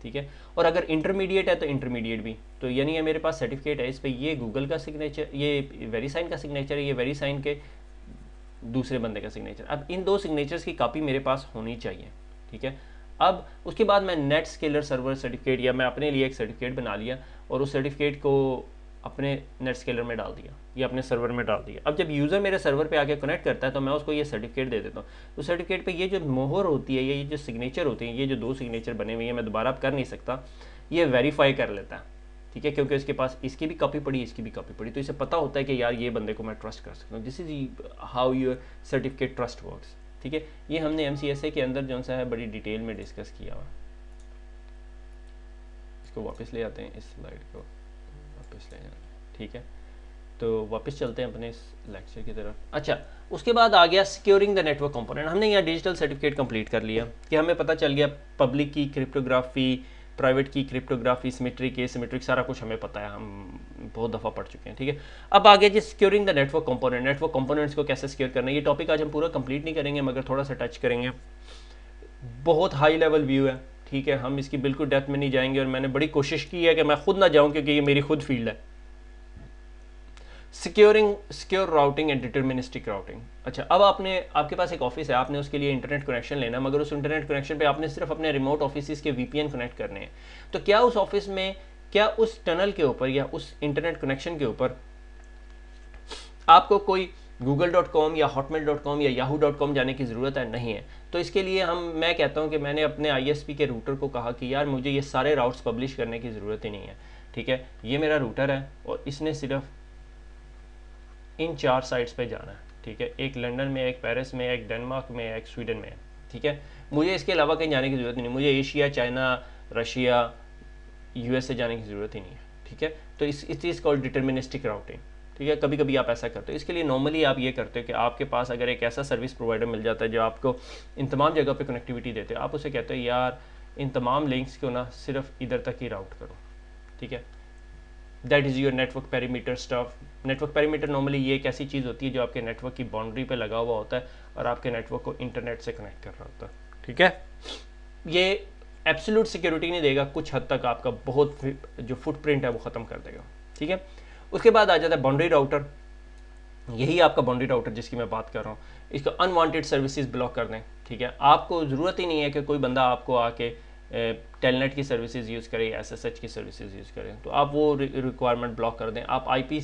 ठीक है, और अगर इंटरमीडिएट है तो इंटरमीडिएट भी, तो यानी ये मेरे पास सर्टिफिकेट है, इस पर ये गूगल का सिग्नेचर, ये वेरीसाइन का सिग्नेचर है, ये वेरीसाइन के दूसरे बंदे का सिग्नेचर। अब इन 2 सिग्नेचर्स की कॉपी मेरे पास होनी चाहिए। ठीक है, अब उसके बाद मैं नेट स्केलर सर्वर सर्टिफिकेट, या मैं अपने लिए एक सर्टिफिकेट बना लिया और उस सर्टिफिकेट को अपने नेट स्केलर में डाल दिया या अपने सर्वर में डाल दिया। अब जब यूज़र मेरे सर्वर पे आके कनेक्ट करता है तो मैं उसको ये सर्टिफिकेट दे देता हूँ। तो सर्टिफिकेट पे ये जो मोहर होती है, ये जो सिग्नेचर होते हैं, ये जो 2 सिग्नेचर बने हुए हैं, मैं दोबारा कर नहीं सकता, ये वेरीफाई कर लेता है। ठीक है, क्योंकि इसके पास इसकी भी कॉपी पड़ी, इसकी भी कॉपी पड़ी, तो इसे पता होता है कि यार ये बंदे को मैं ट्रस्ट कर सकता हूँ। This is how your certificate trust works. ठीक है, ये हमने MCSA के अंदर जो सा है बड़ी डिटेल में डिस्कस किया हुआ। इसको वापस ले आते हैं, इस स्लाइड को वापस ले जाते हैं। ठीक है, तो वापस चलते हैं अपने इस लेक्चर की तरफ। अच्छा, उसके बाद आ गया सिक्योरिंग द नेटवर्क कंपोनेंट। हमने यहाँ डिजिटल सर्टिफिकेट कंप्लीट कर लिया कि हमें पता चल गया पब्लिक की क्रिप्टोग्राफी, प्राइवेट की क्रिप्टोग्राफी, सिमेट्रिक एसिमेट्रिक सारा कुछ हमें पता है, हम बहुत दफ़ा पढ़ चुके हैं, ठीक है। अब आगे जी securing the network component, network components को कैसे सिक्योर करना है। ये टॉपिक आज हम पूरा कंप्लीट नहीं करेंगे मगर थोड़ा सा टच करेंगे। बहुत हाई लेवल व्यू है, ठीक है, हम इसकी बिल्कुल डेप्थ में नहीं जाएंगे और मैंने बड़ी कोशिश की है कि मैं खुद ना जाऊं क्योंकि ये मेरी खुद फील्ड है। Secure routing and deterministic routing. अच्छा, अब आपके पास एक ऑफिस है, आपने उसके लिए इंटरनेट कनेक्शन लेना है, मगर उस इंटरनेट कनेक्शन पे आपने सिर्फ अपने रिमोट ऑफिस के VPN कनेक्ट करने हैं। तो क्या उस ऑफिस में, क्या उस टनल के ऊपर या उस इंटरनेट कनेक्शन के ऊपर आपको कोई google.com या hotmail.com या yahoo.com जाने की ज़रूरत है? नहीं है। तो इसके लिए मैं कहता हूँ कि मैंने अपने ISP के रूटर को कहा कि यार मुझे ये सारे राउट्स पब्लिश करने की ज़रूरत ही नहीं है, ठीक है। ये मेरा रूटर है और इसने सिर्फ इन 4 साइट्स पे जाना है, ठीक है। एक लंदन में, एक पेरिस में, एक डेनमार्क में, एक स्वीडन में, ठीक है। मुझे इसके अलावा कहीं जाने की ज़रूरत नहीं, मुझे एशिया, चाइना, रशिया, USA जाने की ज़रूरत ही नहीं है, ठीक है। तो इस चीज़ कॉल्ड डिटर्मिनिस्टिक राउटिंग, ठीक है। कभी कभी आप ऐसा करते हो। इसके लिए नॉर्मली आप ये करते हो कि आपके पास अगर एक ऐसा सर्विस प्रोवाइडर मिल जाता है जो आपको इन तमाम जगह पे कनेक्टिविटी देते हो, आप उसे कहते हो यार इन तमाम लिंक्स को ना सिर्फ इधर तक ही राउट करो, ठीक है। That is your network perimeter stuff. Network perimeter normally ये एक ऐसी चीज़ होती है जो आपके नेटवर्क की बाउंड्री पे लगा हुआ होता है और आपके नेटवर्क को इंटरनेट से कनेक्ट कर रहा होता है, ठीक है। ये एब्सोल्यूट सिक्योरिटी नहीं देगा, कुछ हद तक आपका बहुत जो फुटप्रिंट है वो ख़त्म कर देगा, ठीक है। उसके बाद आ जाता है बाउंड्री राउटर। यही आपका बाउंड्री राउटर जिसकी मैं बात कर रहा हूँ, इसको अनवांटेड सर्विसेज ब्लॉक कर दें, ठीक है। आपको ज़रूरत ही नहीं है कि कोई बंदा आपको आके टेलनेट की सर्विसेज यूज़ करे या SSH की सर्विसेज यूज़ करें, तो आप वो रिक्वायरमेंट ब्लॉक कर दें। आप IP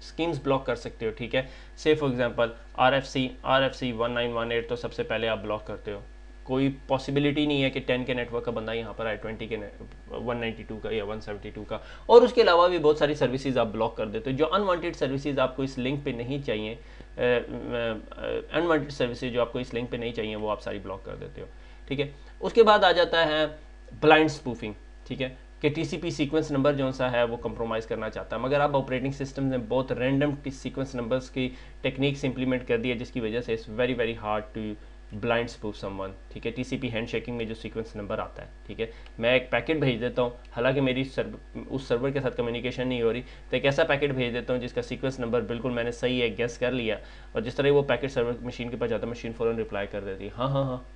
स्कीम्स ब्लॉक कर सकते हो, ठीक है। से फॉर एग्जांपल RFC 1918 तो सबसे पहले आप ब्लॉक करते हो। कोई पॉसिबिलिटी नहीं है कि 10 के नेटवर्क का बंदा यहाँ पर आए 20 के 192 का या 172 का। और उसके अलावा भी बहुत सारी सर्विसेज आप ब्लॉक कर देते हो। जो अनवांटेड सर्विसेज आपको इस लिंक पे नहीं चाहिए, अनवांटेड सर्विसेज जो आपको इस लिंक पे नहीं चाहिए, वो आप सारी ब्लॉक कर देते हो, ठीक है। उसके बाद आ जाता है ब्लाइंड स्पूफिंग, ठीक है, कि TCP सीक्वेंस नंबर जो सा है वो कंप्रोमाइज़ करना चाहता है, मगर अब ऑपरेटिंग सिस्टम ने बहुत रैंडम सीक्वेंस नंबर्स की टेक्निक्स इंप्लीमेंट कर दी है जिसकी वजह से it's very very hard to blind spoof someone, ठीक है। TCP हैंडशेकिंग में जो सीक्वेंस नंबर आता है, ठीक है, मैं एक पैकेट भेज देता हूँ, हालांकि मेरी उस सर्वर के साथ कम्युनिकेशन नहीं हो रही, तो एक ऐसा पैकेट भेज देता हूँ जिसका सीक्वेंस नंबर बिल्कुल मैंने सही है गेस कर लिया, और जिस तरह वो पैकेट सर्वर मशीन के पास जाता है, मशीन फ़ौरन रिप्लाई कर देती है हाँ हाँ हाँ,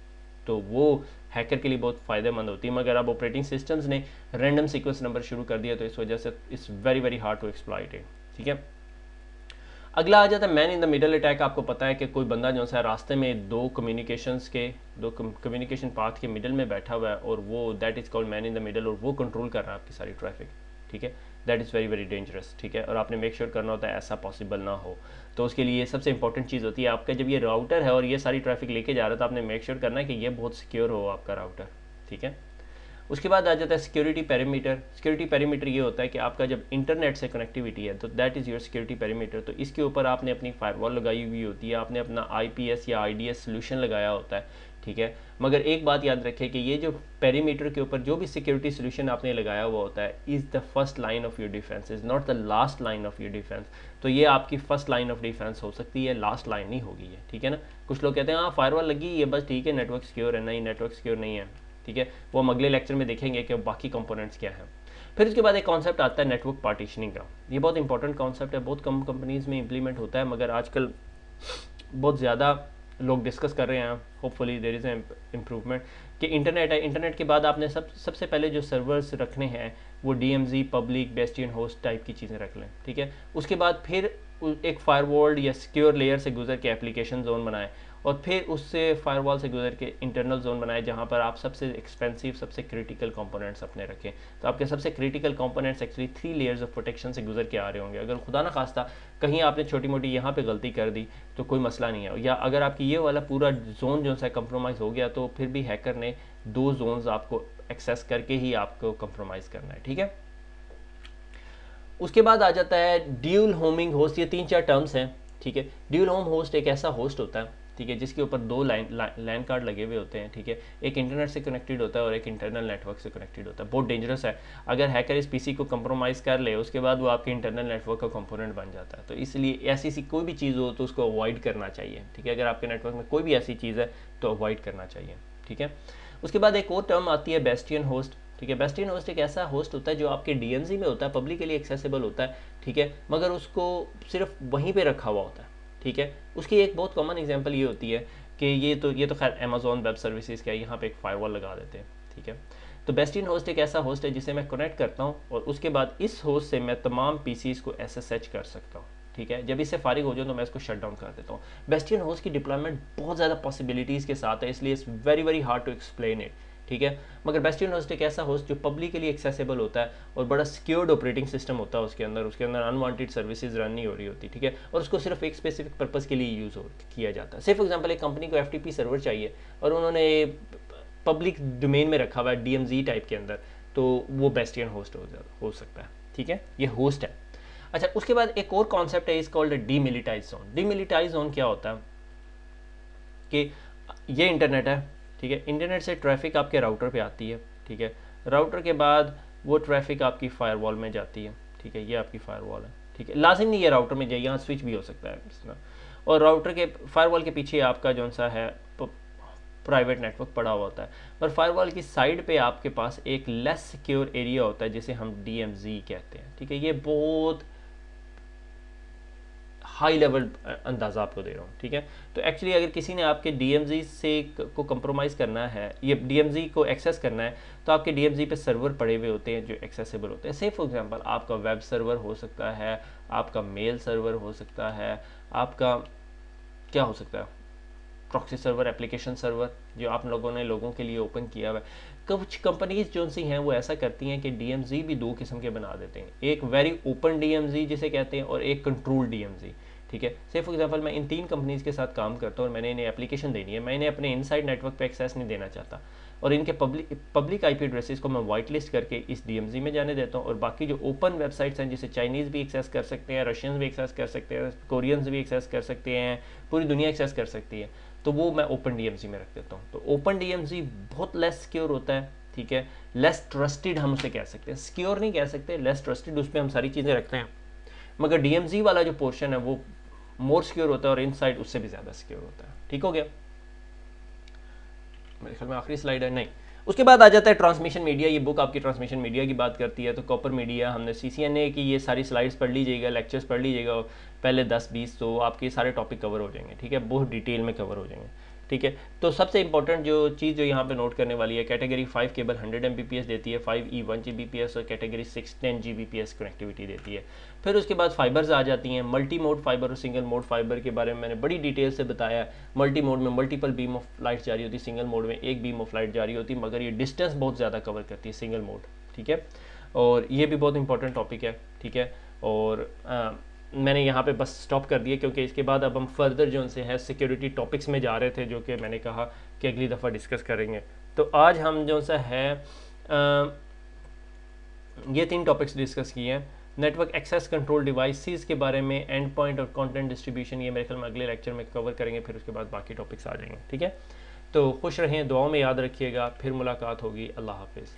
तो वो हैकर के लिए बहुत फ़ायदेमंद होती है। मगर अब ऑपरेटिंग सिस्टम्स ने रैंडम सीक्वेंस नंबर शुरू कर दिया तो इस वजह से it's very very hard to exploit it, ठीक है। अगला आ जाता है man in the middle attack. आपको पता है कि कोई बंदा जो है रास्ते में दो कम्युनिकेशन पाथ के मिडल में बैठा हुआ है और वो that is called man in the middle, और वो कंट्रोल कर रहा है आपकी सारी ट्रैफिक, ठीक है। That is very very dangerous, ठीक है। और आपने मेक श्योर करना होता है ऐसा पॉसिबल ना हो। तो उसके लिए सबसे इंपॉर्टेंट चीज़ होती है आपका, जब ये राउटर है और ये सारी ट्रैफिक लेके जा रहा है तो आपने मेक श्योर करना है कि ये बहुत सिक्योर हो आपका राउटर, ठीक है। उसके बाद आ जाता है सिक्योरिटी पेरीमीटर। सिक्योरिटी पेरीमीटर ये होता है कि आपका जब इंटरनेट से कनेक्टिविटी है तो that is your security perimeter. तो इसके ऊपर आपने अपनी फायरवॉल लगाई हुई होती है, आपने अपना IPS या IDS सोल्यूशन लगाया होता है, ठीक है। मगर एक बात याद रखें कि ये जो पेरीमीटर के ऊपर जो भी सिक्योरिटी सोल्यूशन आपने लगाया हुआ होता है is the first line of your defence, is not the last line of your defence. तो ये आपकी फर्स्ट लाइन ऑफ डिफेंस हो सकती है, लास्ट लाइन नहीं होगी ये, ठीक है ना। कुछ लोग कहते हैं हाँ फायरवॉल लगी है बस ठीक है नेटवर्क सिक्योर है, नहीं नेटवर्क सिक्योर नहीं है, ठीक है। वो हम अगले लेक्चर में देखेंगे कि बाकी कंपोनेंट्स क्या हैं। फिर उसके बाद एक कॉन्सेप्ट आता है नेटवर्क पार्टीशनिंग का। ये बहुत इंपॉर्टेंट कॉन्सेप्ट है, बहुत कम कंपनीज़ में इंप्लीमेंट होता है मगर आजकल बहुत ज़्यादा लोग डिस्कस कर रहे हैं। होपफुली देयर इज़ इम्प्रूवमेंट कि इंटरनेट है, इंटरनेट के बाद आपने सबसे पहले जो सर्वर्स रखने हैं वो DMZ public bastion host type की चीज़ें रख लें, ठीक है। उसके बाद फिर एक फायरवॉल या सिक्योर लेयर से गुजर के एप्लीकेशन जोन बनाएं और फिर उससे फायरवॉल से गुजर के इंटरनल जोन बनाए जहाँ पर आप सबसे एक्सपेंसिव सबसे क्रिटिकल कंपोनेंट्स अपने रखें। तो आपके सबसे critical components actually 3 layers of protection से गुजर के आ रहे होंगे। अगर खुदा ना खास्ता कहीं आपने छोटी मोटी यहाँ पे गलती कर दी तो कोई मसला नहीं है, या अगर आपकी ये वाला पूरा जोन जो है कंप्रोमाइज़ हो गया तो फिर भी हैकर ने 2 जोन्स आपको एक्सेस करके ही आपको कंप्रोमाइज़ करना है, ठीक है। उसके बाद आ जाता है ड्यूल होमिंग होस्ट। ये 3-4 टर्म्स हैं, ठीक है। ड्यूल होम होस्ट एक ऐसा होस्ट होता है, ठीक है, जिसके ऊपर दो लैन कार्ड लगे हुए होते हैं, ठीक है, एक इंटरनेट से कनेक्टेड होता है और एक इंटरनल नेटवर्क से कनेक्टेड होता है। बहुत डेंजरस है, अगर हैकर इस पीसी को कंप्रोमाइज़ कर ले उसके बाद वो आपके इंटरनल नेटवर्क का कंपोनेंट बन जाता है। तो इसलिए ऐसी कोई भी चीज़ हो तो उसको अवॉइड करना चाहिए, ठीक है, अगर आपके नेटवर्क में कोई भी ऐसी चीज़ है तो अवॉइड करना चाहिए, ठीक है। उसके बाद एक और टर्म आती है बेस्टियन होस्ट, ठीक है। बेस्टियन होस्ट एक ऐसा होस्ट होता है जो आपके डीएमजी में होता है, पब्लिकली एक्सेसिबल होता है, ठीक है, मगर उसको सिर्फ वहीं पे रखा हुआ होता है, ठीक है। उसकी एक बहुत कॉमन एग्जांपल ये होती है कि ये तो खैर अमेजोन वेब सर्विसेज का है, यहाँ पे एक फायरवॉल लगा देते हैं, ठीक है। तो बेस्टियन होस्ट एक ऐसा होस्ट है जिसे मैं कनेक्ट करता हूँ और उसके बाद इस होस्ट से मैं तमाम पीसीज को एसएसएच कर सकता हूँ, ठीक है। जब इससे फारिग हो जाऊँ तो मैं इसको शट डाउन कर देता हूँ। बेस्टियन होस्ट की डिप्लॉयमेंट बहुत ज़्यादा पॉसिबिलिटीज़ के साथ है, इसलिए it's very very hard to explain it, ठीक है। मगर बेस्टियन होस्ट एक ऐसा होस्ट जो पब्लिकली एक्सेसिबल होता है और बड़ा सिक्योर्ड ऑपरेटिंग सिस्टम होता है उसके अंदर अनवांटेड सर्विसेज रन नहीं हो रही होती, ठीक है, और उसको सिर्फ एक स्पेसिफिक पर्पज़ के लिए यूज़ किया जाता है। से फॉर एग्जाम्पल एक कंपनी को एफटीपी सर्वर चाहिए और उन्होंने पब्लिक डोमेन में रखा हुआ है डीएमजी टाइप के अंदर, तो वो बेस्टियन होस्ट हो सकता है, ठीक है, ये होस्ट है। अच्छा, उसके बाद एक और कॉन्सेप्ट है, इज कॉल्ड डीमिलिटाइज जोन। डीमिलिटाइज जोन क्या होता है कि ये इंटरनेट है, ठीक है, इंटरनेट से ट्रैफिक आपके राउटर पे आती है, ठीक है, राउटर के बाद वो ट्रैफिक आपकी फायरवॉल में जाती है, ठीक है, ये आपकी फायरवॉल है, ठीक है, लाजिम नहीं ये राउटर में जाए, यहाँ स्विच भी हो सकता है इस तरह, और राउटर के फायरवॉल के पीछे आपका जो सा है प्राइवेट नेटवर्क पड़ा हुआ होता है, पर फायरवॉल की साइड पे आपके पास एक लेस सिक्योर एरिया होता है जिसे हम डीएमजी कहते हैं, ठीक है। ये बहुत हाई लेवल अंदाज़ा आपको दे रहा हूँ, ठीक है। तो एक्चुअली अगर किसी ने आपके डीएमजी से को कंप्रोमाइज़ करना है, ये डीएमजी को एक्सेस करना है, तो आपके डीएमजी पे सर्वर पड़े हुए होते हैं जो एक्सेसिबल होते हैं। से फॉर एग्जांपल आपका वेब सर्वर हो सकता है, आपका मेल सर्वर हो सकता है, आपका क्या हो सकता है, प्रॉक्सी सर्वर, एप्लीकेशन सर्वर जो आप लोगों ने लोगों के लिए ओपन किया हुआ है। कुछ कंपनीज जो सी हैं वो ऐसा करती हैं कि डीएमजी भी दो किस्म के बना देते हैं, एक वेरी ओपन डीएमजी जिसे कहते हैं और एक कंट्रोल डीएमजी, ठीक है। से फॉर एग्जांपल मैं इन 3 कंपनीज के साथ काम करता हूँ और मैंने इन्हें एप्लीकेशन देनी है, मैं इन्हें अपने इनसाइड नेटवर्क पे एक्सेस नहीं देना चाहता और इनके पब्लिक आईपी एड्रेसेस को मैं वाइट लिस्ट करके इस डीएमजी में जाने देता हूँ, और बाकी जो ओपन वेबसाइट्स हैं जिसे चाइनीज़ भी एक्सेस कर सकते हैं, रशियंस भी एक्सेस कर सकते हैं, कोरियंस भी एक्सेस कर सकते हैं, पूरी दुनिया एक्सेस कर सकती है, तो वो मैं ओपन डीएमजी में रख देता हूँ। तो ओपन डीएमजी बहुत लेस सिक्योर होता है, ठीक है, लेस ट्रस्टेड हम उसे कह सकते हैं, सिक्योर नहीं कह सकते, लेस ट्रस्टेड, उसमें हम सारी चीज़ें रखते हैं। मगर डीएमजी वाला जो पोर्शन है वो मोर सिक्योर होता है और इनसाइड उससे भी ज़्यादा सिक्योर होता है, ठीक हो गया। मेरे ख्याल में आखिरी स्लाइड है, नहीं, उसके बाद आ जाता है ट्रांसमिशन मीडिया। ये बुक आपकी ट्रांसमिशन मीडिया की बात करती है। तो कॉपर मीडिया, हमने सीसीएनए की ये सारी स्लाइड्स पढ़ लीजिएगा, लेक्चर्स पढ़ लीजिएगा पहले 10-20, तो आपके सारे टॉपिक कवर हो जाएंगे, ठीक है, बहुत डिटेल में कवर हो जाएंगे, ठीक है। तो सबसे इंपॉर्टेंट जो चीज़ जो यहाँ पे नोट करने वाली है, कैटेगरी 5 केबल 100 Mbps देती है, 5E 1 Gbps और कैटेगरी 6 10 Gbps कनेक्टिविटी देती है। फिर उसके बाद फाइबर्स आ जाती हैं, मल्टी मोड फाइबर और सिंगल मोड फाइबर के बारे में मैंने बड़ी डिटेल से बताया। मल्टी मोड में मल्टीपल बीम ऑफ लाइट जारी होती है, सिंगल मोड में एक बीम ऑफ लाइट जारी होती है, मगर ये डिस्टेंस बहुत ज़्यादा कवर करती है सिंगल मोड, ठीक है, और ये भी बहुत इंपॉर्टेंट टॉपिक है, ठीक है। और मैंने यहाँ पे बस स्टॉप कर दिया क्योंकि इसके बाद अब हम फर्दर जो उनसे है सिक्योरिटी टॉपिक्स में जा रहे थे, जो कि मैंने कहा कि अगली दफ़ा डिस्कस करेंगे। तो आज हम जो सा है ये 3 टॉपिक्स डिस्कस किए हैं। नेटवर्क एक्सेस कंट्रोल डिवाइसेस के बारे में, एंड पॉइंट और कंटेंट डिस्ट्रीब्यूशन, ये मेरे ख्याल में अगले लेक्चर में कवर करेंगे, फिर उसके बाद बाकी टॉपिक्स आ जाएंगे, ठीक है। तो खुश रहें, दुआओं में याद रखिएगा, फिर मुलाकात होगी, अल्लाह हाफिज़।